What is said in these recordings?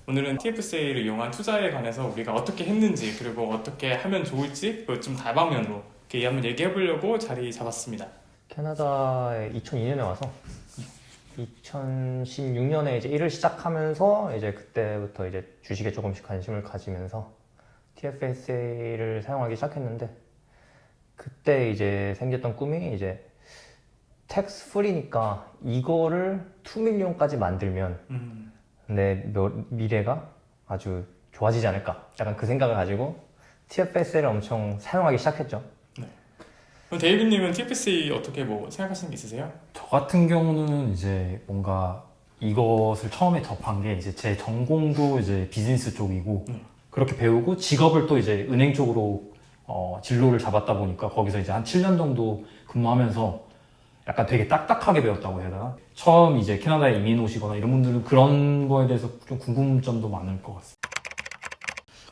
오늘은 TFSA를 이용한 투자에 관해서 우리가 어떻게 했는지 그리고 어떻게 하면 좋을지 좀 다방면으로 이렇게 한번 얘기해 보려고 자리 잡았습니다. 캐나다에 2002년에 와서 2016년에 이제 일을 시작하면서 이제 그때부터 이제 주식에 조금씩 관심을 가지면서 TFSA를 사용하기 시작했는데, 그때 이제 생겼던 꿈이 이제 텍스 프리니까 이거를 2밀리언까지 만들면 내 미래가 아주 좋아지지 않을까, 약간 그 생각을 가지고 TFSA를 엄청 사용하기 시작했죠. 그럼 데이비님은 TFSA 어떻게 뭐 생각하시는 게 있으세요? 저 같은 경우는 이제 뭔가 이것을 처음에 접한 게 이제 제 전공도 이제 비즈니스 쪽이고 그렇게 배우고 직업을 또 이제 은행 쪽으로 진로를 잡았다 보니까 거기서 이제 한 7년 정도 근무하면서 약간 되게 딱딱하게 배웠다고 해야 되나? 처음 이제 캐나다에 이민 오시거나 이런 분들은 그런 거에 대해서 좀 궁금점도 많을 것 같습니다.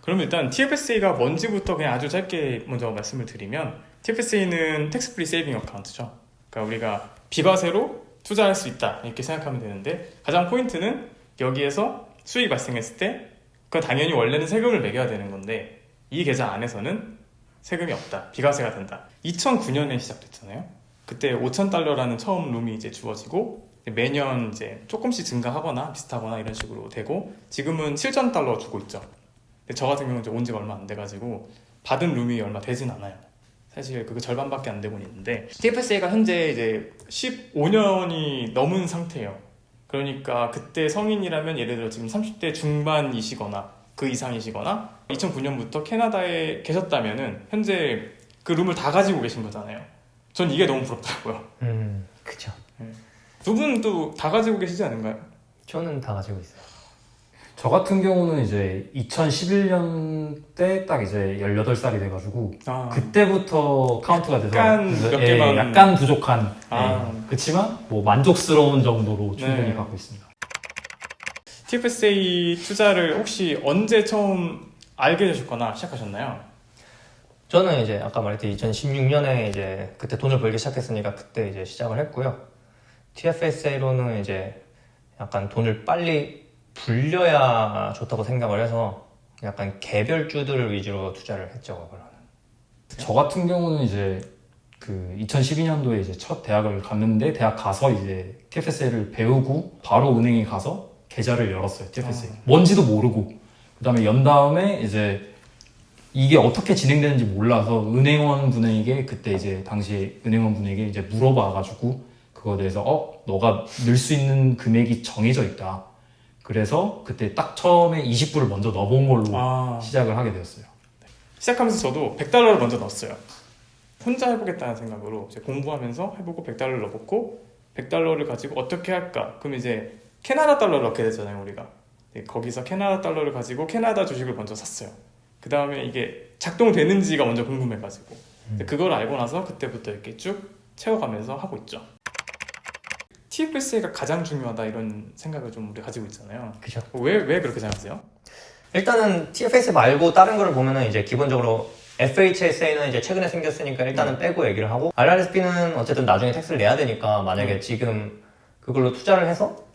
그럼 일단 TFSA가 뭔지부터 그냥 아주 짧게 먼저 말씀을 드리면, TFSA는 텍스 프리 세이빙 어카운트죠. 그러니까 우리가 비과세로 투자할 수 있다 이렇게 생각하면 되는데, 가장 포인트는 여기에서 수익이 발생했을 때 그건 당연히 원래는 세금을 매겨야 되는 건데 이 계좌 안에서는 세금이 없다, 비과세가 된다. 2009년에 시작됐잖아요. 그때 $5,000라는 처음 룸이 이제 주어지고 매년 이제 조금씩 증가하거나 비슷하거나 이런 식으로 되고 지금은 $7,000 주고 있죠. 근데 저 같은 경우는 이제 온 지가 얼마 안 돼가지고 받은 룸이 얼마 되진 않아요. 사실 그거 절반밖에 안 되고 있는데, TFSA가 현재 이제 15년이 넘은 상태예요. 그러니까 그때 성인이라면 예를 들어 지금 30대 중반이시거나 그 이상이시거나 2009년부터 캐나다에 계셨다면은 현재 그 룸을 다 가지고 계신 거잖아요. 전 이게 너무 부럽더라고요. 그쵸. 두 분도 다 가지고 계시지 않은가요? 저는 다 가지고 있어요. 저 같은 경우는 이제 2011년 때 딱 이제 18살이 돼가지고 그때부터 카운트가 돼서 약간 몇 개만 약간 부족한 아. 그렇지만 뭐 만족스러운 정도로 충분히 네. 갖고 있습니다. TFSA 투자를 혹시 언제 처음 알게 되셨거나 시작하셨나요? 저는 이제 아까 말했듯이 2016년에 이제 그때 돈을 벌기 시작했으니까 그때 이제 시작을 했고요. TFSA로는 이제 약간 돈을 빨리 불려야 좋다고 생각을 해서 약간 개별주들을 위주로 투자를 했죠, 그거는. 저 같은 경우는 이제 그 2012년도에 이제 첫 대학을 갔는데 대학 가서 이제 TFSA를 배우고 바로 은행에 가서 계좌를 열었어요. TFSA 뭔지도 모르고, 그다음에 연 다음에 이제 이게 어떻게 진행되는지 몰라서 은행원 분에게 그때 이제 당시 은행원 분에게 이제 물어봐가지고 그거에 대해서 너가 넣을 수 있는 금액이 정해져 있다. 그래서 그때 딱 처음에 20불을 먼저 넣어본 걸로 시작을 하게 되었어요. 시작하면서 저도 $100를 먼저 넣었어요. 혼자 해보겠다는 생각으로 이제 공부하면서 해보고 $100를 넣어봤고, $100를 가지고 어떻게 할까? 그럼 이제 캐나다 달러를 넣게 되잖아요, 우리가. 거기서 캐나다 달러를 가지고 캐나다 주식을 먼저 샀어요. 그 다음에 이게 작동되는지가 먼저 궁금해가지고 그걸 알고 나서 그때부터 이렇게 쭉 채워가면서 하고 있죠. TFSA가 가장 중요하다 이런 생각을 좀 우리 가지고 있잖아요. 그죠. 왜 그렇게 생각하세요? 일단은 TFSA 말고 다른 거를 보면은 이제 기본적으로 FHSA는 이제 최근에 생겼으니까 일단은 빼고 얘기를 하고, RRSP는 어쨌든 나중에 텍스를 내야 되니까 만약에 지금 그걸로 투자를 해서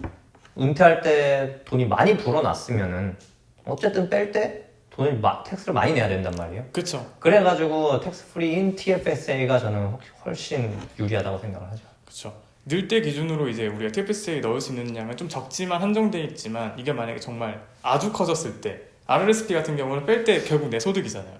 은퇴할 때 돈이 많이 불어났으면은 어쨌든 뺄 때 돈을 텍스를 많이 내야 된단 말이에요. 그렇죠. 그래가지고 텍스 프리인 TFSA가 저는 훨씬 유리하다고 생각을 하죠. 그렇죠. 늘 때 기준으로 이제 우리가 TFSA에 넣을 수 있는 양은 좀 적지만 한정돼 있지만, 이게 만약에 정말 아주 커졌을 때 RRSP 같은 경우는 뺄 때 결국 내 소득이잖아요.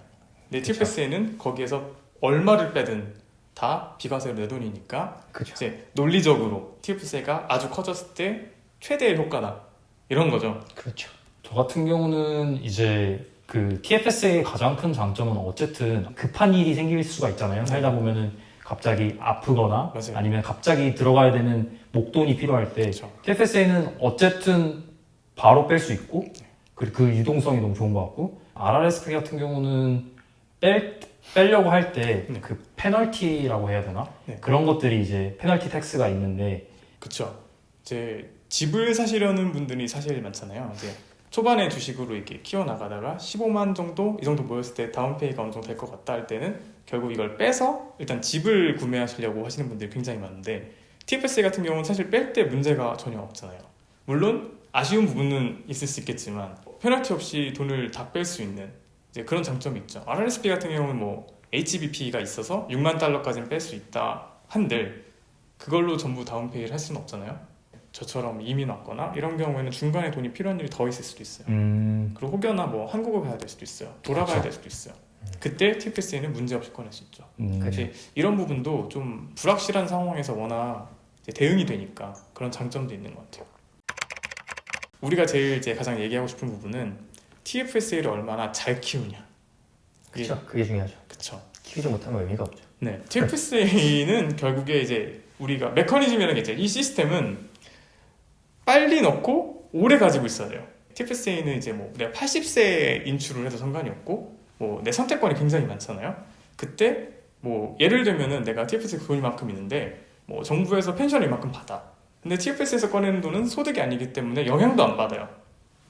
근데 TFSA는 거기에서 얼마를 빼든 다 비과세로 내 돈이니까 그죠. 이제 논리적으로 TFSA가 아주 커졌을 때 최대의 효과다 이런 거죠. 그렇죠. 저 같은 경우는 이제 그 TFSA의 가장 큰 장점은 어쨌든 급한 일이 생길 수가 있잖아요. 살다 보면은 갑자기 아프거나 맞아요. 아니면 갑자기 들어가야 되는 목돈이 필요할 때 그렇죠. TFSA는 어쨌든 바로 뺄 수 있고 그 유동성이 너무 좋은 것 같고, RRSP 같은 경우는 빼려고 할 때 그 페널티라고 해야 되나? 네. 그런 것들이 이제 페널티 텍스가 있는데, 그렇죠. 이제 집을 사시려는 분들이 사실 많잖아요. 이제 초반에 주식으로 이렇게 키워나가다가 15만 정도 이 정도 모였을 때 다운페이가 어느 정도 될 것 같다 할 때는 결국 이걸 빼서 일단 집을 구매하시려고 하시는 분들이 굉장히 많은데, TFSA 같은 경우는 사실 뺄 때 문제가 전혀 없잖아요. 물론 아쉬운 부분은 있을 수 있겠지만 페널티 없이 돈을 다 뺄 수 있는 이제 그런 장점이 있죠. RRSP 같은 경우는 뭐 HBP가 있어서 6만 달러까지는 뺄 수 있다 한들 그걸로 전부 다운페이를 할 수는 없잖아요. 저처럼 이민 왔거나 이런 경우에는 중간에 돈이 필요한 일이 더 있을 수도 있어요. 그리고 혹여나 뭐 한국어 가야 될 수도 있어요. 돌아가야 될 수도 있어요. 그때 TFSA는 문제없이 꺼낼 수 있죠. 그치? 이런 부분도 좀 불확실한 상황에서 워낙 이제 대응이 되니까 그런 장점도 있는 것 같아요. 우리가 제일 이제 가장 얘기하고 싶은 부분은 TFSA를 얼마나 잘 키우냐. 그렇죠. 그게 중요하죠. 그쵸. 키우지 못하면 의미가 없죠. 네, TFSA는 결국에 이제 우리가 메커니즘이라는 게 이제 이 시스템은 빨리 넣고 오래 가지고 있어야 돼요. TFSA는 이제 뭐 내가 80세에 인출을 해도 상관이 없고 뭐 내 선택권이 굉장히 많잖아요. 그때 뭐 예를 들면은 내가 TFSA 돈이 만큼 있는데 뭐 정부에서 펜션을 이만큼 받아. 근데 TFSA에서 꺼내는 돈은 소득이 아니기 때문에 영향도 안 받아요.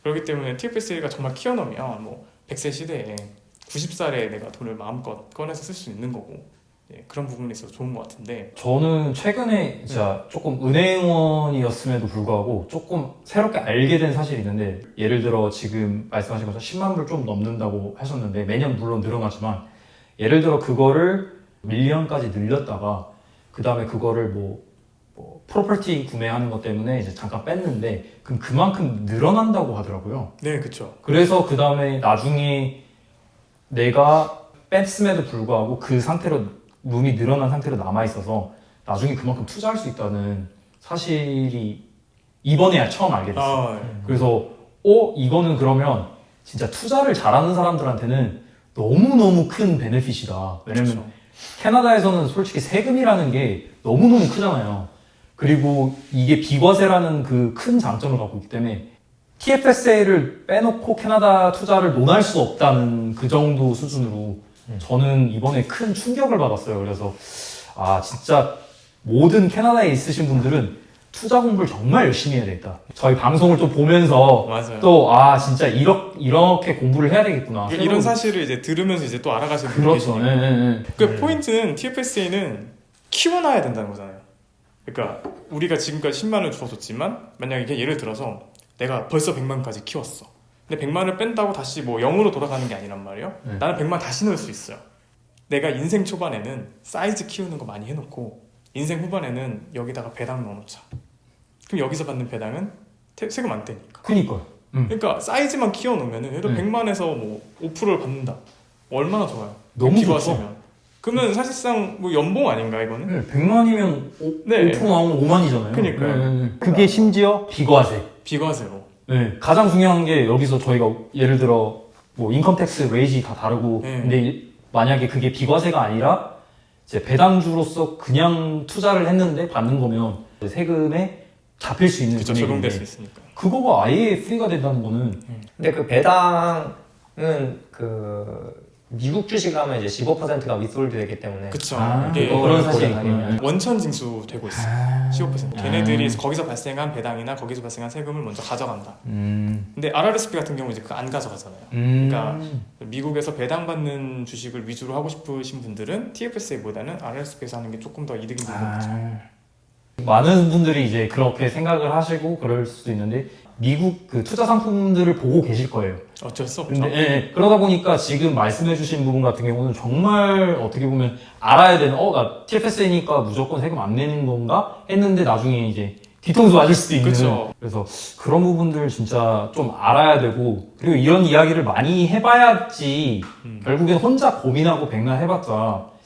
그렇기 때문에 TFSA가 정말 키워놓으면 뭐 100세 시대에 90살에 내가 돈을 마음껏 꺼내서 쓸 수 있는 거고 예, 그런 부분에 있어서 좋은 것 같은데 저는 최근에 진짜 조금 은행원이었음에도 불구하고 조금 새롭게 알게 된 사실이 있는데, 예를 들어 지금 말씀하신 것처럼 10만 불 좀 넘는다고 하셨는데 매년 물론 늘어나지만, 예를 들어 그거를 밀리언까지 늘렸다가 그 다음에 그거를 뭐 프로퍼티 구매하는 것 때문에 이제 잠깐 뺐는데 그럼 그만큼 늘어난다고 하더라고요. 네, 그쵸. 그래서 그 다음에 나중에 내가 뺐음에도 불구하고 그 상태로 룸이 늘어난 상태로 남아있어서 나중에 그만큼 투자할 수 있다는 사실이 이번에야 처음 알게 됐어요. 아, 예. 그래서 이거는 그러면 진짜 투자를 잘하는 사람들한테는 너무너무 큰 베네핏이다. 왜냐면 그쵸. 캐나다에서는 솔직히 세금이라는 게 너무너무 크잖아요. 그리고 이게 비과세라는 그 큰 장점을 갖고 있기 때문에 TFSA를 빼놓고 캐나다 투자를 논할 수 없다는 그 정도 수준으로 저는 이번에 큰 충격을 받았어요. 그래서 진짜 모든 캐나다에 있으신 분들은 투자 공부를 정말 열심히 해야 되겠다. 저희 방송을 또 보면서 맞아요. 또 진짜 이렇게 공부를 해야 되겠구나. 이런 사실을 이제 들으면서 이제 또 알아가시는 분이 그렇죠. 계시니까. 네. 그 포인트는 TFSA는 키워놔야 된다는 거잖아요. 그러니까 우리가 지금까지 10만 원을 주어줬지만 만약에 이게 예를 들어서 내가 벌써 100만까지 키웠어. 근데 100만을 뺀다고 다시 뭐 0으로 돌아가는 게 아니란 말이에요. 네. 나는 100만 다시 넣을 수 있어요. 내가 인생 초반에는 사이즈 키우는 거 많이 해놓고 인생 후반에는 여기다가 배당 넣어놓자. 그럼 여기서 받는 배당은 세금 안 떼니까. 그니까요. 그러니까 사이즈만 키워놓으면은 예를 들어 100만에서 뭐 5%를 받는다. 얼마나 좋아요. 너무 비과세면. 그러면 사실상 뭐 연봉 아닌가 이거는? 네, 100만이면 네. 5% 나오면 5만이잖아요. 그러니까요. 그게 심지어 비과세. 비과세로. 네, 가장 중요한 게 여기서 저희가 예를 들어 뭐 인컴텍스 레이지 다 다르고 네. 근데 만약에 그게 비과세가 아니라 이제 배당주로서 그냥 투자를 했는데 받는 거면 세금에 잡힐 수 있는 그쵸, 적용될 수 있으니까. 그거가 아예 프리가 된다는 거는 근데 그 배당은 그 미국 주식하면 이제 15%가 윗솔드 되기 때문에 그쵸. 이게 이게 그런 사실이 고려하면. 원천 징수 되고 있어요. 15%. 걔네들이 거기서 발생한 배당이나 거기서 발생한 세금을 먼저 가져간다. 근데 RRSP 같은 경우 이제 그거 안 가져가잖아요. 그러니까 미국에서 배당받는 주식을 위주로 하고 싶으신 분들은 TFSA보다는 RRSP에서 하는 게 조금 더 이득이 되는 거죠. 많은 분들이 이제 그렇게 생각을 하시고 그럴 수도 있는데 미국 그 투자 상품들을 보고 계실 거예요. 어쩔 수 없죠. 근데 그러다 보니까 지금 말씀해주신 부분 같은 경우는 정말 어떻게 보면 알아야 되는 나 TFSA니까 무조건 세금 안 내는 건가 했는데 나중에 이제 뒤통수 맞을 수도 있는. 그쵸. 그래서 그런 부분들 진짜 좀 알아야 되고, 그리고 이런 이야기를 많이 해봐야지 결국엔 혼자 고민하고 백날 해봤자.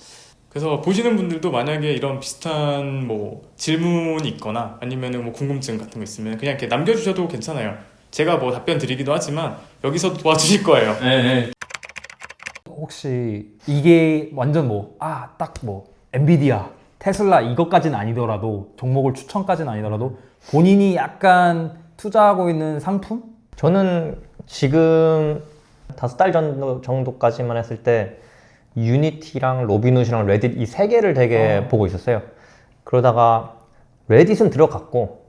그래서 보시는 분들도 만약에 이런 비슷한 뭐 질문이 있거나 아니면은 뭐 궁금증 같은 거 있으면 그냥 이렇게 남겨주셔도 괜찮아요. 제가 뭐 답변 드리기도 하지만 여기서 도와주실 거예요. 네. 혹시 이게 완전 딱 엔비디아, 테슬라 이것까지는 아니더라도 종목을 추천까지는 아니더라도 본인이 약간 투자하고 있는 상품? 저는 지금 5달 정도까지만 했을 때 유니티랑 로빈훗이랑 레딧 이 세 개를 되게 보고 있었어요. 그러다가 레딧은 들어갔고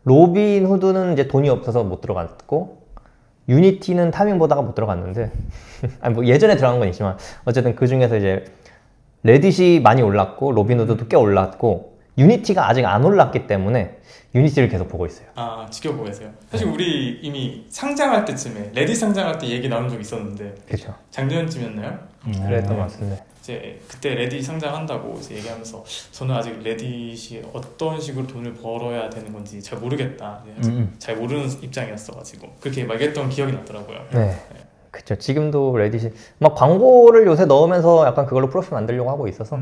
로빈후드는 이제 돈이 없어서 못 들어갔고 유니티는 타이밍 보다가 못 들어갔는데 아니 뭐 예전에 들어간 건 있지만 어쨌든 그 중에서 이제 레딧이 많이 올랐고 로빈후드도 꽤 올랐고 유니티가 아직 안 올랐기 때문에 유니티를 계속 보고 있어요. 아, 지켜보고 계세요. 사실 우리 이미 상장할 때쯤에 레딧 상장할 때 얘기 나온 적 있었는데 그렇죠. 작년쯤이었나요? 그랬던 것 같은데. 이제 그때 레딧 상장한다고 이제 얘기하면서 저는 아직 레딧이 어떤 식으로 돈을 벌어야 되는 건지 잘 모르겠다. 아직 잘 모르는 입장이었어가지고 그렇게 말했던 기억이 나더라고요. 네. 그렇죠. 지금도 레딧이 막 광고를 요새 넣으면서 약간 그걸로 프로핏 만들려고 하고 있어서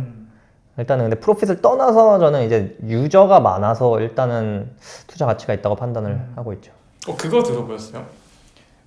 일단은 근데 프로핏을 떠나서 저는 이제 유저가 많아서 일단은 투자 가치가 있다고 판단을 하고 있죠. 그거 들어보셨어요?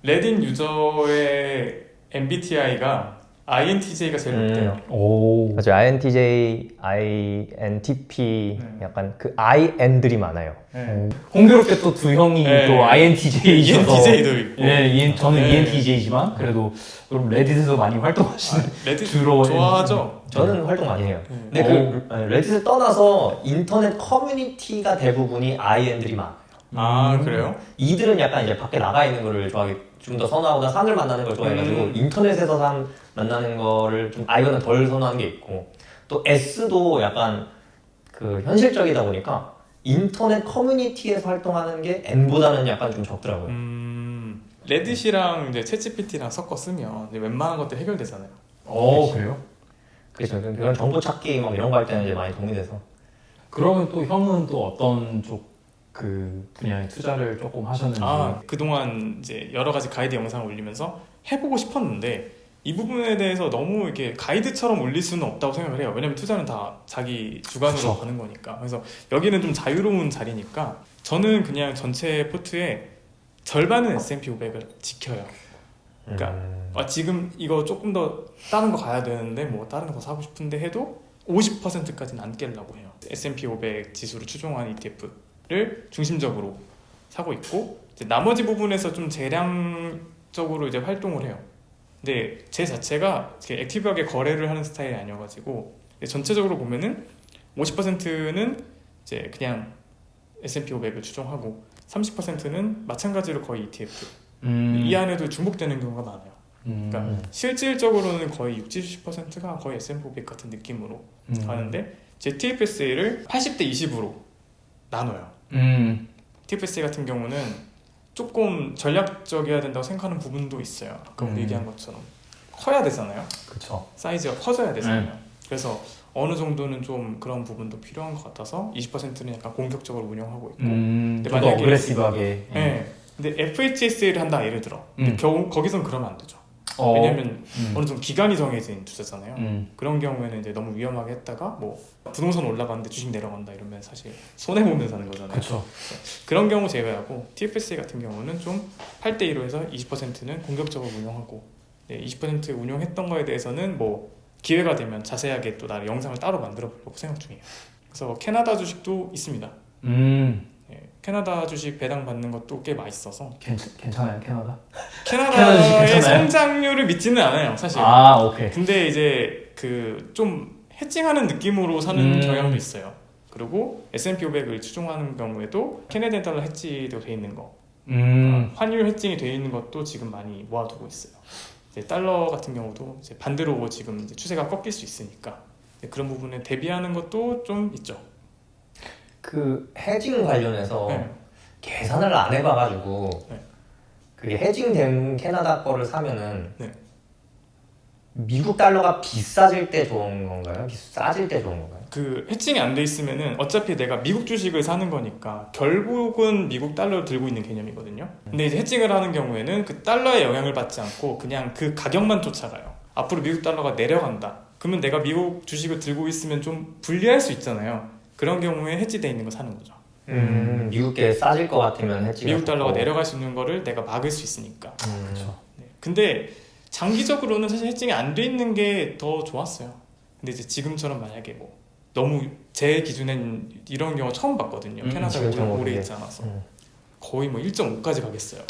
레딧 유저의 MBTI가 INTJ가 제일 높대요. 오. 맞아요. INTJ, INTP 약간 그 IN들이 많아요. 네. 공교롭게 또 두 형이 네. 또 INTJ이셔서 ENTJ도 있고. 예, 저는 네. ENTJ지만 그래도 그럼 레딧에서 많이 활동하시는 레딧 주로 좋아하죠? 저는 활동 많이 해요. 네. 근데 그 레딧을 떠나서 인터넷 커뮤니티가 대부분이 IN들이 많아요. 아, 그래요? 이들은 약간 이제 밖에 나가 있는 거를 좋아하기 좀 더 선호하거나 사람을 만나는 걸 좋아해가지고 인터넷에서 사람 만나는 거를 좀 I는 덜 선호하는 게 있고 또 S도 약간 그 현실적이다 보니까 인터넷 커뮤니티에서 활동하는 게 N보다는 약간 좀 적더라고요. 레딧이랑 이제 챗GPT랑 섞어 쓰면 이제 웬만한 것들 해결되잖아요. 그래요? 그렇죠. 그런 정보 찾기 막 이런 거 할 때는 이제 많이 도움이 돼서. 그러면 또 형은 또 어떤 쪽 그 분야에 투자를 조금 하셨는지. 그동안 이제 여러 가지 가이드 영상을 올리면서 해보고 싶었는데 이 부분에 대해서 너무 이렇게 가이드처럼 올릴 수는 없다고 생각을 해요. 왜냐면 투자는 다 자기 주관으로 그쵸. 가는 거니까. 그래서 여기는 좀 자유로운 자리니까 저는 그냥 전체 포트의 절반은 S&P 500을 지켜요. 그러니까 지금 이거 조금 더 다른 거 가야 되는데 뭐 다른 거 더 사고 싶은데 해도 50%까지는 안 깨려고 해요. S&P 500 지수를 추종한 ETF를 중심적으로 사고 있고 이제 나머지 부분에서 좀 재량적으로 이제 활동을 해요. 근데 제 자체가 액티브하게 거래를 하는 스타일이 아니어가지고 전체적으로 보면은 50%는 이제 그냥 S&P 500을 추종하고 30%는 마찬가지로 거의 ETF 이 안에도 중복되는 경우가 많아요. 그러니까 실질적으로는 거의 60~70%가 거의 S&P 500 같은 느낌으로 가는데 제 TFSA를 80대 20으로 나눠요. TFSA 같은 경우는 조금 전략적이어야 된다고 생각하는 부분도 있어요. 아까 우리 얘기한 것처럼 커야 되잖아요. 그렇죠. 사이즈가 커져야 되잖아요. 그래서 어느 정도는 좀 그런 부분도 필요한 것 같아서 20%는 약간 공격적으로 운영하고 있고 좀 더 만약에- 어그레시브하게. 네. 근데 FHSA를 한다 예를 들어 근데 거기선 그러면 안 되죠. 어. 왜냐면 어느 정도 기간이 정해진 투자잖아요. 음. 그런 경우에는 이제 너무 위험하게 했다가 뭐 부동산 올라가는데 주식 내려간다 이러면 사실 손해 보면서 하는 거잖아요. 그렇죠. 그런 경우 제외하고 TFSA 같은 경우는 좀 8대 2로 해서 20%는 공격적으로 운영하고 20% 운용했던 거에 대해서는 뭐 기회가 되면 자세하게 또 나를 영상을 따로 만들어 보려고 생각 중이에요. 그래서 캐나다 주식도 있습니다. 캐나다 주식 배당 받는 것도 꽤 맛있어서 괜찮아요, 캐나다? 캐나다의 주식 괜찮아요? 성장률을 믿지는 않아요, 사실. 오케이. 근데 이제 그 좀 해칭하는 느낌으로 사는 경향도 있어요. 그리고 S&P 500을 추종하는 경우에도 캐네디안 달러 해치도 돼 있는 거, 환율 해칭이 돼 있는 것도 지금 많이 모아두고 있어요. 이제 달러 같은 경우도 이제 반대로 지금 이제 추세가 꺾일 수 있으니까 그런 부분에 대비하는 것도 좀 있죠. 그 해징 관련해서 네. 계산을 안 해봐가지고 네. 그게 해징된 캐나다 거를 사면은 네. 미국 달러가 비싸질 때 좋은 건가요? 싸질 때 좋은 건가요? 그 해칭이 안 돼 있으면은 어차피 내가 미국 주식을 사는 거니까 결국은 미국 달러를 들고 있는 개념이거든요. 근데 이제 해칭을 하는 경우에는 그 달러의 영향을 받지 않고 그냥 그 가격만 쫓아가요. 앞으로 미국 달러가 내려간다. 그러면 내가 미국 주식을 들고 있으면 좀 불리할 수 있잖아요. 그런 경우에 해지돼 있는 거 사는 거죠. 미국계 싸질 것 같으면 해지가 미국 달러가 좋고. 내려갈 수 있는 거를 내가 막을 수 있으니까. 그렇죠. 네. 근데 장기적으로는 사실 해칭이 안 돼 있는 게 더 좋았어요. 근데 이제 지금처럼 만약에 뭐 너무 제 기준엔 이런 경우 처음 봤거든요. 캐나다가 지금처럼 오래 오래. 있지 않아서 거의 뭐 1.5까지 가겠어요.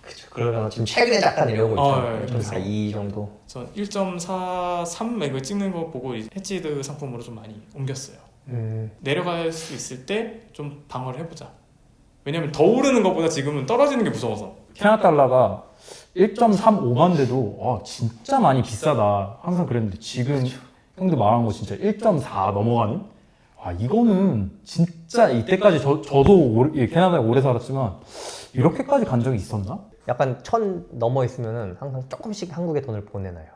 그쵸. 그러면 지금 최근에 잠깐 내려오고 있죠. 네, 좀 4.2 정도. 전 1.43 맥을 찍는 거 보고 해지드 상품으로 좀 많이 옮겼어요. 내려갈 수 있을 때 좀 방어를 해보자. 왜냐면 더 오르는 것보다 지금은 떨어지는 게 무서워서. 캐나다 달러가 1.35만 돼도 진짜 많이 비싸다 항상 그랬는데 지금 형도 말한 거 진짜 1.4 넘어가는 아 이거는 진짜 이때까지 저도 캐나다에 오래 살았지만 이렇게까지 간 적이 있었나? 약간 1000 넘어 있으면은 항상 조금씩 한국에 돈을 보내놔요.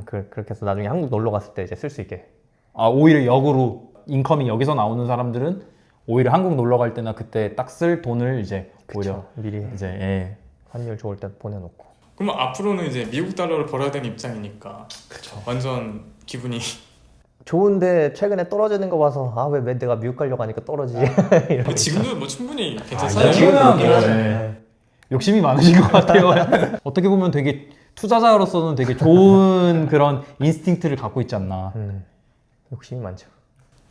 그렇게 해서 나중에 한국 놀러 갔을 때 이제 쓸 수 있게. 아 오히려 역으로 인컴이 여기서 나오는 사람들은 오히려 한국 놀러 갈 때나 그때 딱 쓸 돈을 이제 오히려 미리 이제 예. 환율 좋을 때 보내놓고. 그러면 앞으로는 이제 미국 달러를 벌어야 되는 입장이니까 그쵸. 완전 기분이 좋은데 최근에 떨어지는 거 봐서 아 왜 내가 미국 가려고 하니까 떨어지지? 근데 지금도 뭐 충분히 괜찮아요. 지금은 네. 욕심이 많으신 것 같아요. 어떻게 보면 되게 투자자로서는 되게 좋은 그런 인스팅크를 갖고 있지 않나. 욕심이 많죠.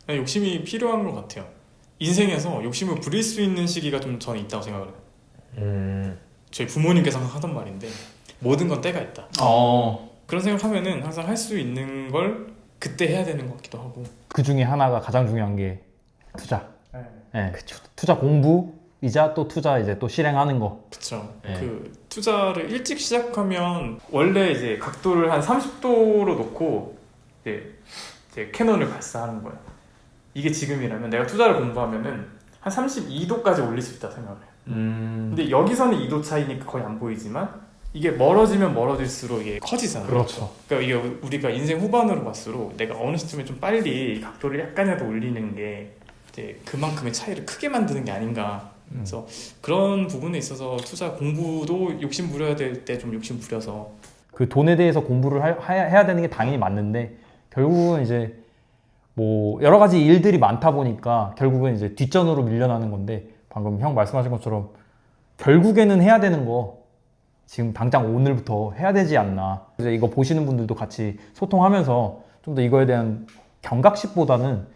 그냥 욕심이 필요한 것 같아요. 인생에서 욕심을 부릴 수 있는 시기가 좀 저는 있다고 생각을 해요. 저희 부모님께서 항상 하던 말인데 모든 건 때가 있다. 그런 생각하면은 항상 할 수 있는 걸 그때 해야 되는 것 같기도 하고. 그 중에 하나가 가장 중요한 게 투자. 네. 투자 공부이자 또 투자 이제 또 실행하는 거. 그쵸. 네. 그 투자를 일찍 시작하면 원래 이제 각도를 한 30도로 놓고 이제 캐논을 발사하는 거예요. 이게 지금이라면 내가 투자를 공부하면은 한 32도까지 올릴 수 있다 생각을 해요. 근데 여기서는 2도 차이니까 거의 안 보이지만 이게 멀어지면 멀어질수록 이게 커지잖아요. 그렇죠. 그러니까 이게 우리가 인생 후반으로 갈수록 내가 어느 시점에 좀 빨리 각도를 약간이라도 올리는 게 이제 그만큼의 차이를 크게 만드는 게 아닌가. 그래서 그런 부분에 있어서 투자 공부도 욕심 부려야 될 때 좀 욕심 부려서 그 돈에 대해서 공부를 해야 되는 게 당연히 맞는데 결국은 이제 뭐 여러 가지 일들이 많다 보니까 결국은 이제 뒷전으로 밀려나는 건데 방금 형 말씀하신 것처럼 결국에는 해야 되는 거 지금 당장 오늘부터 해야 되지 않나. 이제 이거 보시는 분들도 같이 소통하면서 좀 더 이거에 대한 경각심보다는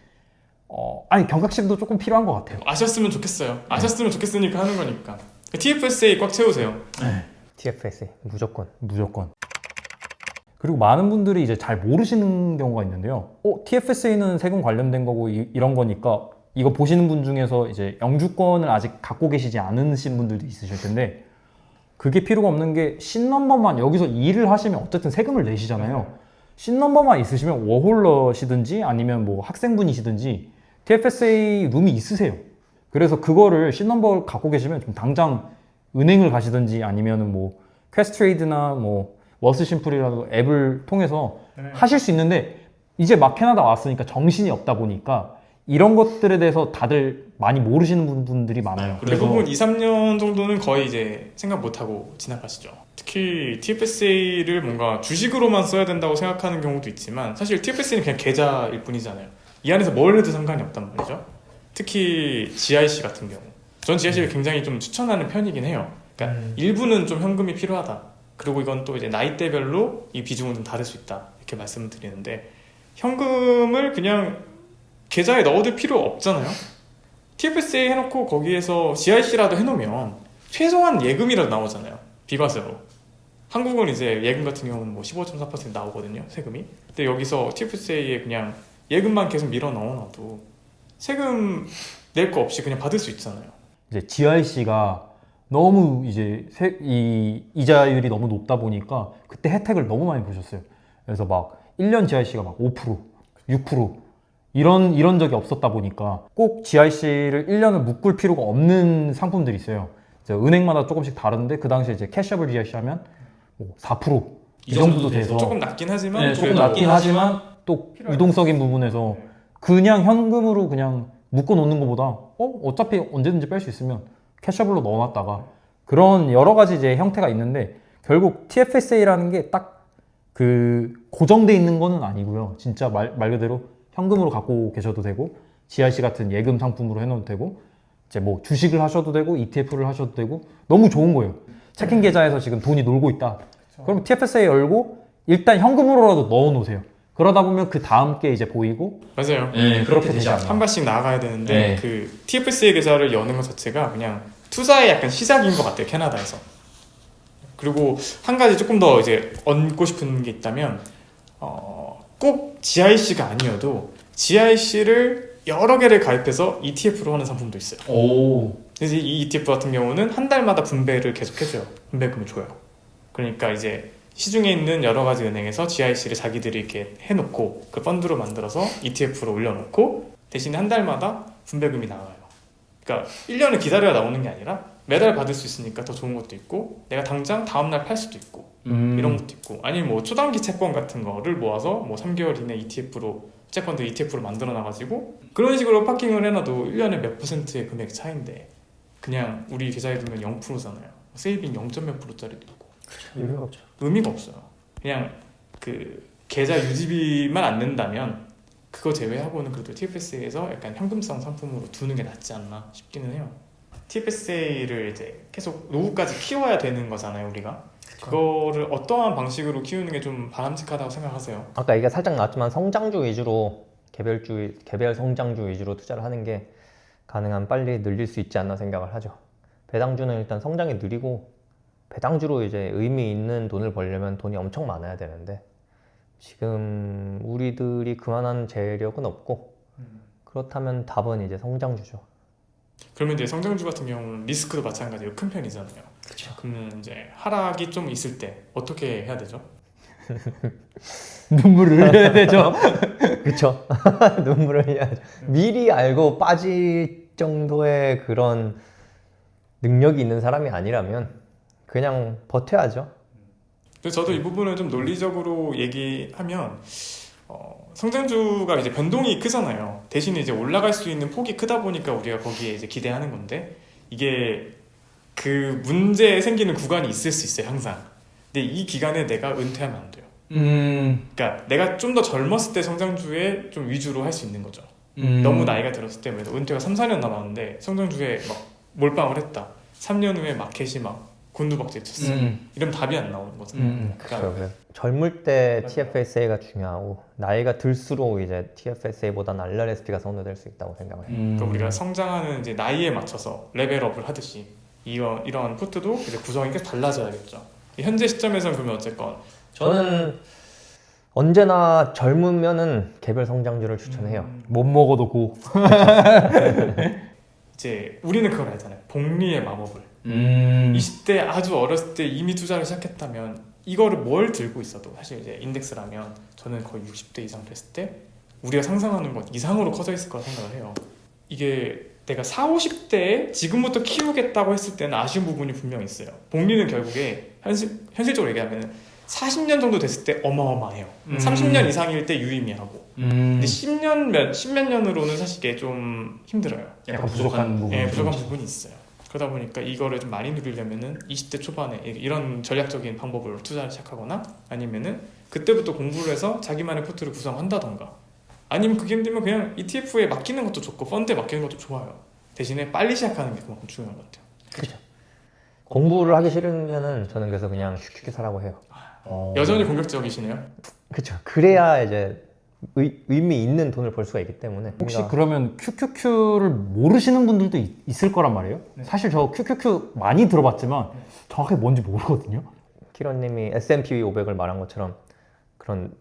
아니 경각심도 조금 필요한 것 같아요. 아셨으면 좋겠어요. 아셨으면 좋겠으니까 하는 거니까. TFSA 꽉 채우세요. TFSA 무조건. 그리고 많은 분들이 이제 잘 모르시는 경우가 있는데요. TFSA는 세금 관련된 거고 이런 거니까 이거 보시는 분 중에서 이제 영주권을 아직 갖고 계시지 않으신 분들도 있으실 텐데 그게 필요가 없는 게 신넘버만 여기서 일을 하시면 어쨌든 세금을 내시잖아요. 신넘버만 있으시면 워홀러시든지 아니면 뭐 학생분이시든지 TFSA 룸이 있으세요. 그래서 그거를 신넘버 갖고 계시면 좀 당장 은행을 가시든지 아니면은 뭐 퀘스트레이드나 뭐 워스심플이라도 앱을 통해서 하실 수 있는데 이제 막 캐나다 왔으니까 정신이 없다 보니까 이런 것들에 대해서 다들 많이 모르시는 분들이 많아요. 대부분 2, 3년 정도는 거의 이제 생각 못하고 지나가시죠. 특히 TFSA를 뭔가 주식으로만 써야 된다고 생각하는 경우도 있지만 사실 TFSA는 그냥 계좌일 뿐이잖아요. 이 안에서 뭘 해도 상관이 없단 말이죠. 특히 GIC 같은 경우. 전 GIC를 굉장히 좀 추천하는 편이긴 해요. 그러니까 일부는 좀 현금이 필요하다. 그리고 이건 또 이제 나이대별로 이 비중은 좀 다를 수 있다. 이렇게 말씀을 드리는데 현금을 그냥 계좌에 넣어둘 필요 없잖아요. TFSA 해놓고 거기에서 GIC라도 해놓으면 최소한 예금이라도 나오잖아요. 비과세로. 한국은 이제 예금 같은 경우는 뭐 15.4% 나오거든요. 세금이. 근데 여기서 TFSA에 그냥 예금만 계속 밀어 넣어놔도 세금 낼 거 없이 그냥 받을 수 있잖아요. 이제 GIC가 너무 이제 이 이자율이 너무 높다 보니까 그때 혜택을 너무 많이 보셨어요. 그래서 막 1년 GIC가 막 5%, 6% 이런 적이 없었다 보니까 꼭 GIC를 1년을 묶을 필요가 없는 상품들이 있어요. 이제 은행마다 조금씩 다른데 그 당시에 이제 캐셔블 GIC 하면 뭐 4% 이 정도도 돼서 조금 낮긴 하지만 네, 조금 낮긴 하지만 또 유동적인 부분에서 그냥 현금으로 그냥 묶어 놓는 것보다 어차피 언제든지 뺄 수 있으면 캐셔블로 넣어놨다가 그런 여러 가지 이제 형태가 있는데 결국 TFSA라는 게 딱 그 고정돼 있는 거는 아니고요. 진짜 말 그대로 현금으로 갖고 계셔도 되고 GIC 같은 예금 상품으로 해놓어도 되고 이제 뭐 주식을 하셔도 되고 ETF를 하셔도 되고 너무 좋은 거예요. 체킹 계좌에서 지금 돈이 놀고 있다. 그럼 TFSA 열고 일단 현금으로라도 넣어 놓으세요. 그러다 보면 그 다음 게 이제 보이고 맞아요. 네, 그렇게 되지 않아요. 한 발씩 나아가야 되는데 네. 그 TFSA 계좌를 여는 것 자체가 그냥 투자의 약간 시작인 것 같아요. 캐나다에서. 그리고 한 가지 조금 더 이제 얹고 싶은 게 있다면 꼭 GIC가 아니어도 GIC를 여러 개를 가입해서 ETF로 하는 상품도 있어요. 그래서 이 ETF 같은 경우는 한 달마다 분배를 계속 해줘요. 분배금을 줘요. 그러니까 이제 시중에 있는 여러 가지 은행에서 GIC를 자기들이 이렇게 해놓고 그 펀드로 만들어서 ETF로 올려놓고 대신에 한 달마다 분배금이 나와요. 그러니까 1년을 기다려야 나오는 게 아니라 매달 받을 수 있으니까 더 좋은 것도 있고 내가 당장 다음날 팔 수도 있고 이런 것도 있고 아니면 뭐 초단기 채권 같은 거를 모아서 뭐 3개월 이내 ETF로 채권도 ETF로 만들어 놔가지고 그런 식으로 파킹을 해놔도 1년에 몇 %의 금액 차인데 그냥 우리 계좌에 두면 0%잖아요. 세이빙 0. 몇 %짜리도 있고 의미가 없죠. 의미가 없어요. 그냥 그 계좌 유지비만 안 낸다면 그거 제외하고는 그래도 TFSA에서 약간 현금성 상품으로 두는 게 낫지 않나 싶기는 해요. TFSA를 이제 계속 노후까지 키워야 되는 거잖아요, 우리가. 그거를 어떠한 방식으로 키우는 게 좀 바람직하다고 생각하세요? 아까 얘기가 살짝 나왔지만 성장주 위주로 개별 성장주 위주로 투자를 하는 게 가능한 빨리 늘릴 수 있지 않나 생각을 하죠. 배당주는 일단 성장이 느리고 배당주로 이제 의미 있는 돈을 벌려면 돈이 엄청 많아야 되는데 지금 우리들이 그만한 재력은 없고 그렇다면 답은 이제 성장주죠. 그러면 이제 성장주 같은 경우는 리스크도 마찬가지로 큰 편이잖아요. 그렇죠. 그러면 이제 하락이 좀 있을 때 어떻게 해야 되죠? 눈물을 흘려야 되죠. 그렇죠. 눈물을 흘려야죠. 미리 알고 빠질 정도의 그런 능력이 있는 사람이 아니라면 그냥 버텨야죠. 그래서 저도 이 부분을 좀 논리적으로 얘기하면 성장주가 이제 변동이 크잖아요. 대신에 이제 올라갈 수 있는 폭이 크다 보니까 우리가 거기에 이제 기대하는 건데 이게 그 문제 생기는 구간이 있을 수 있어요, 항상. 근데 이 기간에 내가 은퇴하면 안 돼요. 그러니까 내가 좀 더 젊었을 때 성장주에 좀 위주로 할 수 있는 거죠. 너무 나이가 들었을 때 은퇴가 3, 4년 남았는데 성장주에 막 몰빵을 했다. 3년 후에 마켓이 막 곤두박질 쳤어. 이러면 답이 안 나오는 거잖아요. 그렇죠. 그래서 젊을 때 TFSA가 중요하고 나이가 들수록 이제 TFSA보다는 RRSP가 선호될 수 있다고 생각을 해요. 그러니까 우리가 성장하는 이제 나이에 맞춰서 레벨업을 하듯이 이런 포트도 이제 구성이 계속 달라져야겠죠. 현재 시점에서는 그러면 어쨌건 저는 언제나 젊으면은 개별 성장주를 추천해요. 못 먹어도 고. 이제 우리는 그걸 알잖아요. 복리의 마법을. 20대 아주 어렸을 때 이미 투자를 시작했다면 이거를 뭘 들고 있어도 사실 이제 인덱스라면 저는 거의 60대 이상 됐을 때 우리가 상상하는 것 이상으로 커져 있을 거라 생각을 해요. 이게 내가 40, 50대에 지금부터 키우겠다고 했을 때는 아쉬운 부분이 분명히 있어요. 복리는 결국에 현실적으로 얘기하면 40년 정도 됐을 때 어마어마해요. 30년 이상일 때 유의미하고 근데 10몇 년으로는 사실 이게 좀 힘들어요. 약간 부족한 부분이 예, 부족한 좀 부분이 있어요. 그러다 보니까 이거를 좀 많이 누리려면은 20대 초반에 이런 전략적인 방법으로 투자를 시작하거나 아니면은 그때부터 공부를 해서 자기만의 포트를 구성한다던가 아니면 그게 힘들면 그냥 ETF에 맡기는 것도 좋고 펀드에 맡기는 것도 좋아요. 대신에 빨리 시작하는 게 그만큼 중요한 것 같아요. 그렇죠. 공부를 하기 싫으면은 저는 그래서 그냥 슈큐큐 사라고 해요. 여전히 공격적이시네요. 그렇죠. 그래야 이제 의미 있는 돈을 벌 수가 있기 때문에 혹시 우리가 그러면 QQQ를 모르시는 분들도 있을 거란 말이에요? 사실 저 QQQ 많이 들어봤지만 정확하게 뭔지 모르거든요. 키런님이 S&P 500을 말한 것처럼 그런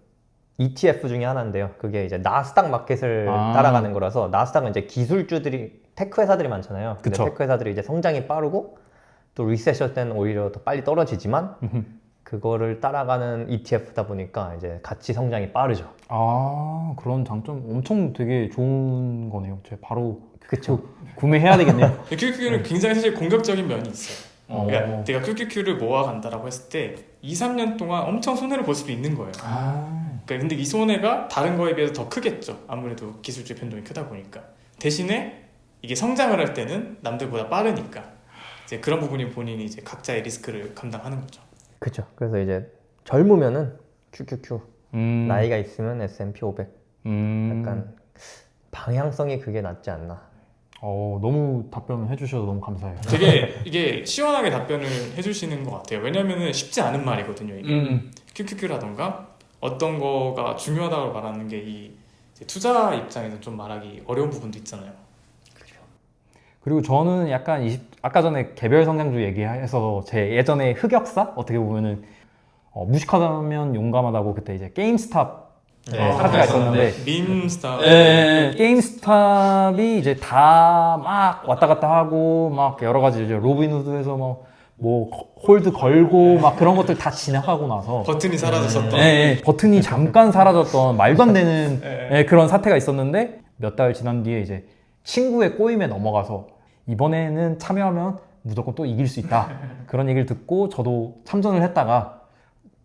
ETF 중에 하나인데요. 그게 이제 나스닥 마켓을 따라가는 거라서 나스닥은 이제 기술주들이 테크 회사들이 많잖아요. 근데 그쵸. 테크 회사들이 이제 성장이 빠르고 또 리세션 때는 오히려 더 빨리 떨어지지만 그거를 따라가는 ETF다 보니까 이제 같이 성장이 빠르죠. 아, 그런 장점 엄청 되게 좋은 거네요. 제가 바로 그쵸. 구매해야 되겠네요. QQQ는 굉장히 사실 공격적인 면이 있어요. 어. 그러니까 내가 QQQ를 모아간다라고 했을 때 2, 3년 동안 엄청 손해를 볼 수도 있는 거예요. 그러니까 근데 이 손해가 다른 거에 비해서 더 크겠죠. 아무래도 기술적 변동이 크다 보니까. 대신에 이게 성장을 할 때는 남들보다 빠르니까 이제 그런 부분이 본인이 이제 각자의 리스크를 감당하는 거죠. 그렇죠. 그래서 이제 젊으면은 QQQ, 나이가 있으면 S&P 500. 약간 방향성이 그게 낫지 않나. 너무 답변을 해주셔서 너무 감사해요. 되게 이게 시원하게 답변을 해주시는 것 같아요. 왜냐면은 쉽지 않은 말이거든요. 이게. QQQ라던가 어떤 거가 중요하다고 말하는 게 이 투자 입장에서 좀 말하기 어려운 부분도 있잖아요. 그리고 저는 약간 아까 전에 개별 성장주 얘기해서 제 예전에 흑역사 어떻게 보면은 무식하다면 용감하다고 그때 이제 게임스탑 카드가 있었는데 밈스타. 게임스탑이 이제 다 막 왔다 갔다 하고 막 여러 가지 이제 로빈후드에서 뭐 뭐 홀드 걸고 막 그런 것들 다 지나가고 나서 버튼이 사라졌었던. 버튼이 잠깐 사라졌던 말도 안 되는 예. 그런 사태가 있었는데 몇 달 지난 뒤에 이제 친구의 꼬임에 넘어가서 이번에는 참여하면 무조건 또 이길 수 있다 그런 얘기를 듣고 저도 참전을 했다가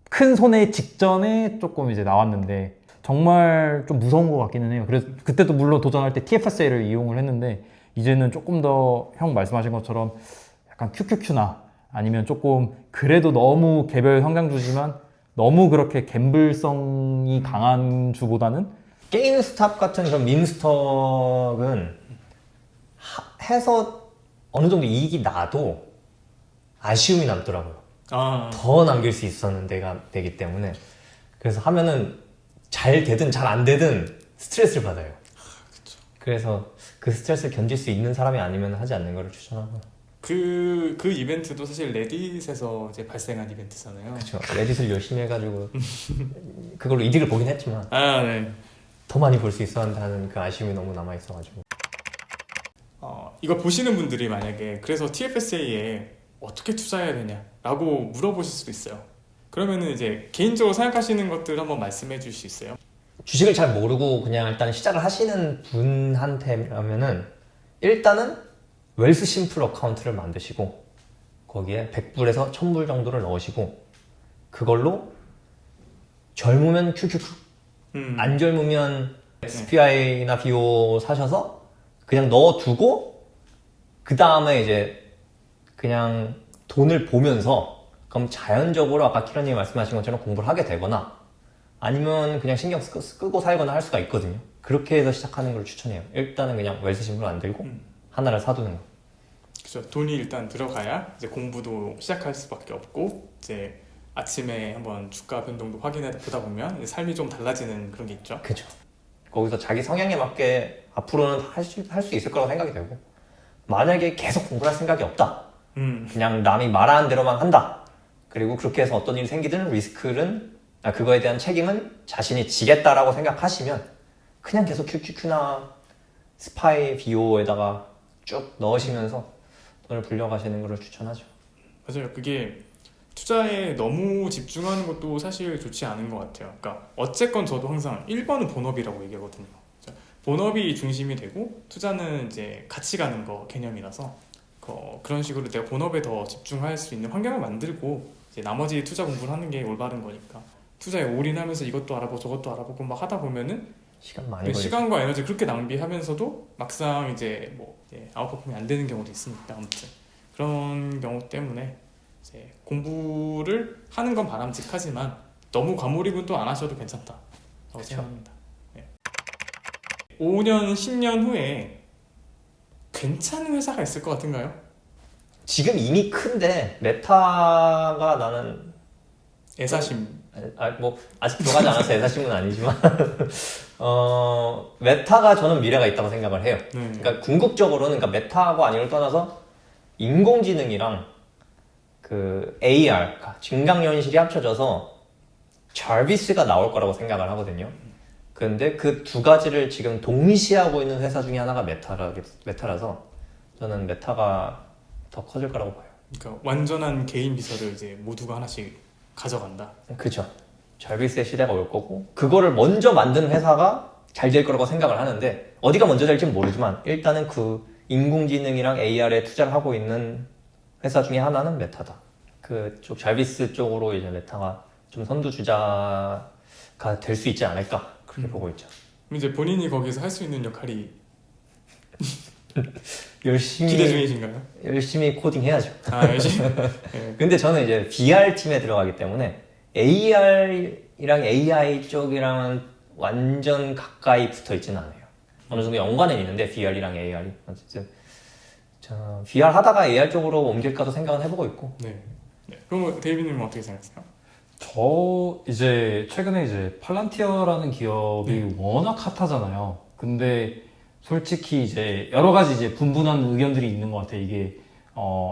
큰 손해 직전에 조금 이제 나왔는데 정말 좀 무서운 것 같기는 해요. 그래서 그때도 물론 도전할 때 TFSA를 이용을 했는데 이제는 조금 더 형 말씀하신 것처럼 약간 QQQ나 아니면 조금 그래도 너무 개별 성장주지만 너무 그렇게 갬블성이 강한 주보다는 게임스탑 같은 그런 밈스톡은 해서 어느 정도 이익이 나도 아쉬움이 남더라고요. 아, 더 남길 수 있었는 데가 되기 때문에 그래서 하면은 잘 되든 잘 안 되든 스트레스를 받아요. 그래서 그 스트레스를 견딜 수 있는 사람이 아니면 하지 않는 걸 추천하고. 그 이벤트도 사실 레딧에서 이제 발생한 이벤트잖아요. 그렇죠. 레딧을 열심히 해가지고 그걸로 이득을 보긴 했지만 아, 네. 더 많이 볼 수 있었는데 하는 그 아쉬움이 너무 남아 있어가지고. 이거 보시는 분들이 만약에 그래서 TFSA에 어떻게 투자해야 되냐라고 물어보실 수도 있어요. 그러면은 이제 개인적으로 생각하시는 것들 한번 말씀해 주실 수 있어요? 주식을 잘 모르고 그냥 일단 시작을 하시는 분한테라면은 일단은 웰스 심플 어카운트를 만드시고 거기에 100불에서 1000불 정도를 넣으시고 그걸로 젊으면 QQQ 안 젊으면 SPI나 BO 사셔서 그냥 넣어두고 그 다음에 이제 그냥 돈을 보면서 그럼 자연적으로 아까 키런님이 말씀하신 것처럼 공부를 하게 되거나 아니면 그냥 신경 끄고 살거나 할 수가 있거든요. 그렇게 해서 시작하는 걸 추천해요. 일단은 그냥 웰스 심플 안 들고 하나를 사두는 거. 그렇죠. 돈이 일단 들어가야 이제 공부도 시작할 수밖에 없고 이제 아침에 한번 주가 변동도 확인해 보다 보면 이제 삶이 좀 달라지는 그런 게 있죠. 그죠. 거기서 자기 성향에 맞게 앞으로는 할 수 있을 거라고 생각이 되고 만약에 계속 공부를 할 생각이 없다. 그냥 남이 말하는 대로만 한다. 그리고 그렇게 해서 어떤 일이 생기든 리스크는 그거에 대한 책임은 자신이 지겠다라고 생각하시면 그냥 계속 QQQ나 스파이 BO에다가 쭉 넣으시면서 돈을 불려가시는 것을 추천하죠. 맞아요. 그게 투자에 너무 집중하는 것도 사실 좋지 않은 것 같아요. 그러니까 어쨌건 저도 항상 1번은 본업이라고 얘기하거든요. 본업이 중심이 되고 투자는 이제 같이 가는 거 개념이라서 그런 식으로 내가 본업에 더 집중할 수 있는 환경을 만들고 이제 나머지 투자 공부를 하는 게 올바른 거니까 투자에 올인하면서 이것도 알아보고 저것도 알아보고 막 하다 보면은 시간 많이 걸리죠. 시간과 에너지 그렇게 낭비하면서도 막상 이제 뭐 아웃퍼폼이 안 되는 경우도 있으니까 아무튼 그런 경우 때문에 이제 공부를 하는 건 바람직하지만 너무 과몰입은 또 안 하셔도 괜찮다라고 생각합니다. 5년, 10년 후에 괜찮은 회사가 있을 것 같은가요? 지금 이미 큰데 메타가 나는 애사심. 뭐 아직 들어가지 않아서 애사심은 아니지만 메타가 저는 미래가 있다고 생각을 해요. 네. 그러니까 궁극적으로는 그러니까 메타하고 아니를 떠나서 인공지능이랑 그 AR, 그러니까 증강현실이 합쳐져서 잘비스가 나올 거라고 생각을 하거든요. 그런데 그 두 가지를 지금 동시에 하고 있는 회사 중에 하나가 메타라서 저는 메타가 더 커질 거라고 봐요. 그러니까 완전한 개인 비서를 이제 모두가 하나씩 가져간다. 그렇죠. 잘비스의 시대가 올 거고 그거를 먼저 만든 회사가 잘 될 거라고 생각을 하는데 어디가 먼저 될지는 모르지만 일단은 그 인공지능이랑 AR에 투자를 하고 있는 회사 중에 하나는 메타다. 그쪽 잘비스 쪽으로 이제 메타가 좀 선두주자가 될 수 있지 않을까 그렇게 보고 있죠. 그럼 이제 본인이 거기서 할 수 있는 역할이 열심히 기대 중이신가요? 열심히 코딩 해야죠. 열심히. 네. 근데 저는 이제 VR 팀에 들어가기 때문에 AR이랑 AI 쪽이랑은 완전 가까이 붙어 있지는 않아요. 어느 정도 연관은 있는데 VR이랑 AR이 어쨌든 VR 하다가 AR 쪽으로 옮길까도 생각은 해보고 있고. 네. 그럼 데이비드님은 어떻게 생각하세요? 저 이제 최근에 이제 팔란티어라는 기업이 워낙 핫하잖아요. 근데 솔직히 이제 여러 가지 이제 분분한 의견들이 있는 것 같아요. 이게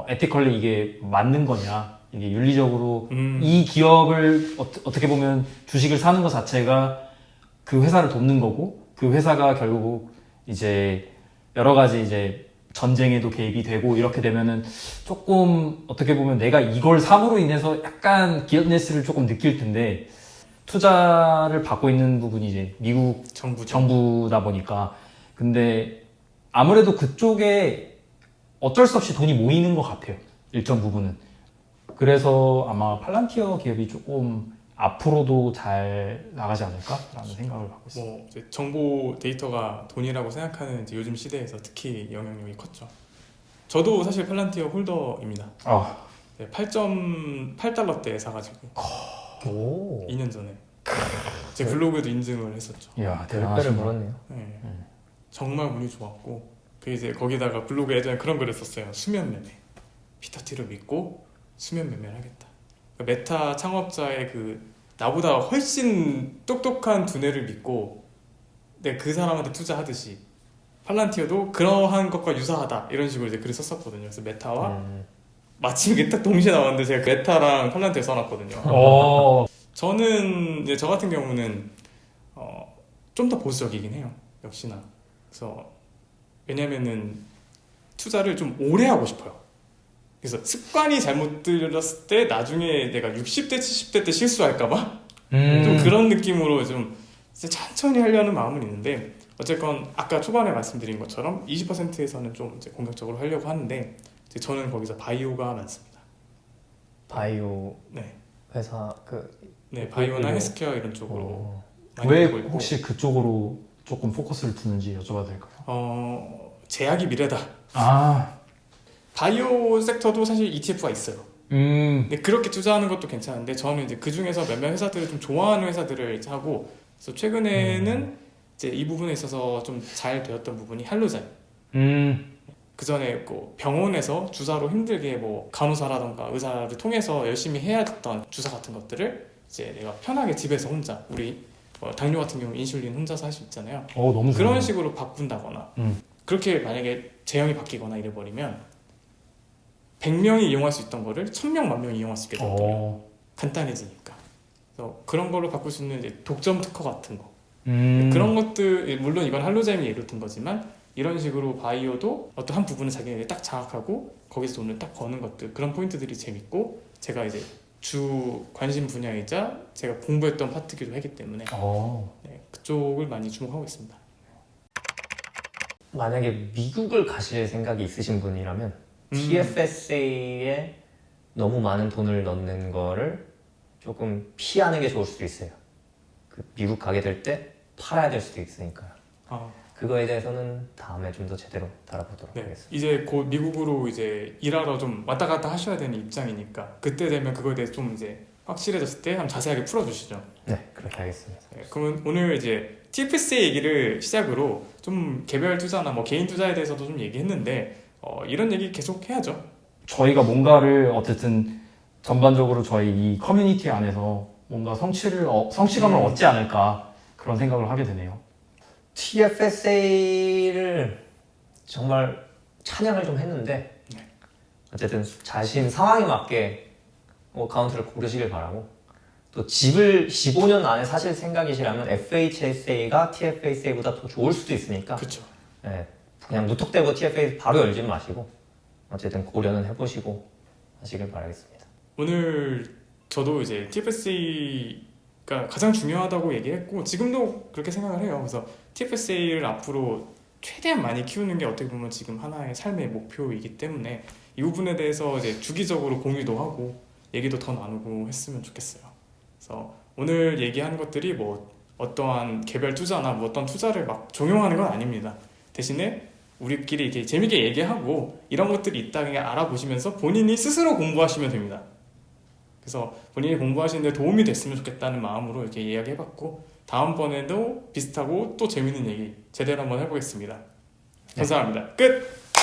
에티컬리 이게 맞는 거냐, 이게 윤리적으로 이 기업을 어떻게 보면 주식을 사는 것 자체가 그 회사를 돕는 거고 그 회사가 결국 이제 여러 가지 이제 전쟁에도 개입이 되고 이렇게 되면은 조금 어떻게 보면 내가 이걸 사고로 인해서 약간 기업네스를 조금 느낄 텐데 투자를 받고 있는 부분이 이제 미국 정부다 보니까 근데 아무래도 그쪽에 어쩔 수 없이 돈이 모이는 것 같아요. 일정 부분은. 그래서 아마 팔란티어 기업이 조금 앞으로도 잘 나가지 않을까라는 생각을 하고 있어요. 뭐 이제 정보 데이터가 돈이라고 생각하는 이제 요즘 시대에서 특히 영향력이 컸죠. 저도 사실 팔란티어 홀더입니다. 아, 네, 8.8달러대에 사가지고 오. 2년 전에 제 블로그에도 인증을 했었죠. 이야, 10배를 대단하시네. 물었네요. 네. 정말 운이 좋았고 그 이제 거기다가 블로그에 예전에 그런 글을 썼어요. 수면 매매. 피터 틸을 믿고 수면 매매를 하겠다. 그 메타 창업자의 그 나보다 훨씬 똑똑한 두뇌를 믿고 그 사람한테 투자하듯이 팔란티어도 그러한 것과 유사하다 이런 식으로 이제 글을 썼었거든요. 그래서 메타와 마침 이게 딱 동시에 나왔는데 제가 메타랑 팔란티어 써놨거든요. 어, 저는 이제 저 같은 경우는 좀 더 보수적이긴 해요. 역시나. 그래서 왜냐면은 투자를 좀 오래 하고 싶어요. 그래서 습관이 잘못 들었을 때 나중에 내가 60대 70대 때 실수할까봐 좀 그런 느낌으로 좀 천천히 하려는 마음은 있는데 어쨌건 아까 초반에 말씀드린 것처럼 20%에서는 좀 이제 공격적으로 하려고 하는데 이제 저는 거기서 바이오가 많습니다. 바이오 네, 회사 네 바이오나 바이오. 헬스케어 이런 쪽으로 어, 많이 왜 보고 있고 혹시 그쪽으로 조금 포커스를 두는지 여쭤봐도 될까요? 제약이 미래다. 아, 바이오 섹터도 사실 ETF가 있어요. 근데 그렇게 투자하는 것도 괜찮은데 저는 이제 그 중에서 몇몇 회사들을 좀 좋아하는 회사들을 이제 하고 그래서 최근에는 이제 이 부분에 있어서 좀 잘 되었던 부분이 할로자임. 그 전에 그 병원에서 주사로 힘들게 뭐 간호사라던가 의사를 통해서 열심히 해야 됐던 주사 같은 것들을 이제 내가 편하게 집에서 혼자 우리 당뇨 같은 경우 인슐린 혼자서 할 수 있잖아요. 너무 그런 좋네요. 식으로 바꾼다거나 음. 그렇게 만약에 제형이 바뀌거나 이래버리면 100명이 이용할 수 있던 거를 1000명, 10,000명이 이용할 수 있게 되거든요. 간단해지니까. 그래서 그런 걸로 바꿀 수 있는 이제 독점 특허 같은 거. 그런 것들 물론 이건 할로자임이 예로 든 거지만 이런 식으로 바이오도 어떤 한 부분을 자기네들이 딱 장악하고 거기서 돈을 딱 버는 것들 그런 포인트들이 재밌고 제가 이제 주 관심 분야이자 제가 공부했던 파트기도 하기 때문에 네, 그쪽을 많이 주목하고 있습니다. 만약에 미국을 가실 생각이 있으신 분이라면 TFSA에 너무 많은 돈을 넣는 거를 조금 피하는 게 좋을 수도 있어요. 그 미국 가게 될 때 팔아야 될 수도 있으니까요. 그거에 대해서는 다음에 좀 더 제대로 다뤄보도록 네, 하겠습니다. 이제 곧 미국으로 이제 일하러 좀 왔다 갔다 하셔야 되는 입장이니까 그때 되면 그거에 대해서 좀 이제 확실해졌을 때 한번 자세하게 풀어주시죠. 네, 그렇게 하겠습니다. 네, 그러면 오늘 이제 TFSA 얘기를 시작으로 좀 개별 투자나 뭐 개인 투자에 대해서도 좀 얘기했는데 이런 얘기 계속 해야죠. 저희가 뭔가를 어쨌든 전반적으로 저희 이 커뮤니티 안에서 뭔가 성취감을 얻지 않을까 그런 생각을 하게 되네요. TFSA를 정말 찬양을 좀 했는데 네. 어쨌든 자신 상황에 맞게 어카운트를 고르시길 바라고 또 집을 15년 안에 사실 생각이시라면 FHSA가 TFSA보다 더 좋을 수도 있으니까 그렇죠. 네, 그냥 무턱대고 TFSA 바로 열지 마시고 어쨌든 고려는 해보시고 하시길 바라겠습니다. 오늘 저도 이제 TFSA가 가장 중요하다고 얘기했고 지금도 그렇게 생각을 해요. 그래서 TFSA를 앞으로 최대한 많이 키우는 게 어떻게 보면 지금 하나의 삶의 목표이기 때문에 이 부분에 대해서 이제 주기적으로 공유도 하고 얘기도 더 나누고 했으면 좋겠어요. 그래서 오늘 얘기한 것들이 뭐 어떠한 개별 투자나 뭐 어떤 투자를 막 종용하는 건 아닙니다. 대신에 우리끼리 이렇게 재밌게 얘기하고 이런 것들이 있다 그냥 알아보시면서 본인이 스스로 공부하시면 됩니다. 그래서 본인이 공부하시는데 도움이 됐으면 좋겠다는 마음으로 이렇게 이야기해봤고 다음번에도 비슷하고 또 재밌는 얘기 제대로 한번 해보겠습니다. 감사합니다. 끝!